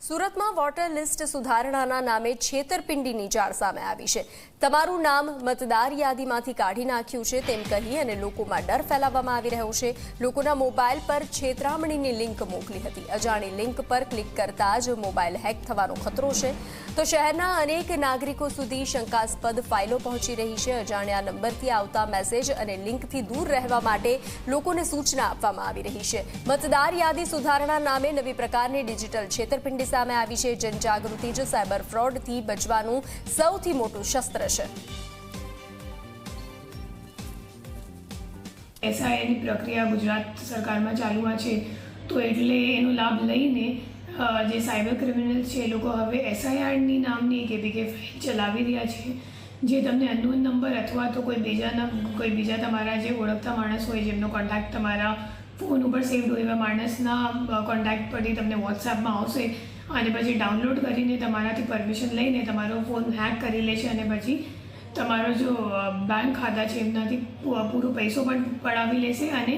સુરતમાં water list સુધારણાના નામે છેતરપિંડીની જાળ સામે આવી છે। તમારું નામ મતદાર યાદીમાંથી કાઢી નાખ્યું છે તેમ કહી અને લોકોમાં ડર ફેલાવવામાં આવી રહ્યો છે। લોકોના મોબાઈલ પર છેતરામણીની લિંક મોકલી હતી। અજાણી લિંક પર ક્લિક કરતા જ મોબાઈલ હેક થવાનો ખતરો છે। તો શહેરના અનેક નાગરિકો સુધી શંકાસ્પદ ફાઇલો પહોંચી રહી છે। અજાણ્યા નંબરથી આવતા મેસેજ અને લિંકથી દૂર રહેવા માટે લોકોને સૂચના આપવામાં આવી રહી છે। મતદાર યાદી સુધારણા નામે નવી પ્રકારની ડિજિટલ છેતરપિંડી સામે આવી છે। જનજાગૃતિ જ સાયબર ફ્રોડથી બચવાનું સૌથી મોટું શસ્ત્ર છે। એસઆઈની પ્રક્રિયા ગુજરાત સરકારમાં ચાલુ છે, તો એટલે એનો લાભ લઈને જે સાયબર ક્રિમિનલ્સ છે એ લોકો હવે એસઆઈઆરની નામની એક એપીકે ફાઇલ ચલાવી રહ્યા છે, જે તમને અનનોન નંબર અથવા તો કોઈ બીજા તમારા જે ઓળખતા માણસ હોય, જેમનો કોન્ટેક્ટ તમારા ફોન ઉપર સેવ્ડ હોય એવા માણસના કોન્ટેક્ટ પરથી તમને વોટ્સએપમાં આવશે અને પછી ડાઉનલોડ કરીને તમારાથી પરમિશન લઈને તમારો ફોન હેક કરી લે છે અને પછી તમારો જો બેંક ખાતા છે એમનાથી પૂરો પૈસો પણ પડાવી લેશે અને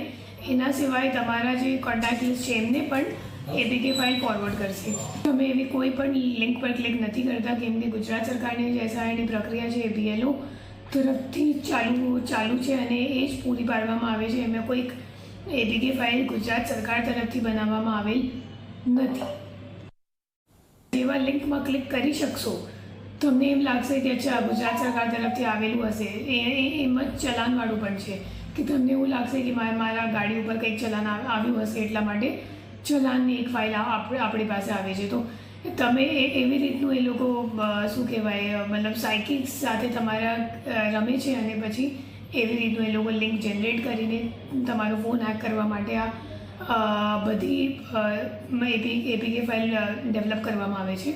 એના સિવાય તમારા જે કોન્ટેક્ટ લિસ્ટ છે એમને પણ એપીકે ફાઇલ ફોરવર્ડ કરશે। તમે એવી કોઈ પણ લિંક પર ક્લિક નથી કરતા, કેમ કે ગુજરાત સરકારની જે એસઆઈની પ્રક્રિયા છે એ બીએલઓ તરફથી ચાલુ છે અને એ જ પૂરી પાડવામાં આવે છે। એમાં કોઈક એપીકે ફાઇલ ગુજરાત સરકાર તરફથી બનાવવામાં આવેલ નથી। એવા લિંકમાં ક્લિક કરી શકશો, તમને એમ લાગશે કે અચ્છા ગુજરાત સરકાર તરફથી આવેલું હશે, એમ જ ચલાનવાળું પણ છે કે તમને એવું લાગશે કે મારા ગાડી ઉપર કંઈક ચલાન આવ્યું હશે એટલા માટે ચલાનની એક ફાઇલ આપણી પાસે આવે છે। તો તમે એવી રીતનું એ લોકો શું કહેવાય મતલબ સાયકિક્સ સાથે તમારા રમે છે અને પછી એવી રીતનું એ લોકો લિંક જનરેટ કરીને તમારો ફોન હેક કરવા માટે આ બધી એપીકે ફાઇલ ડેવલપ કરવામાં આવે છે।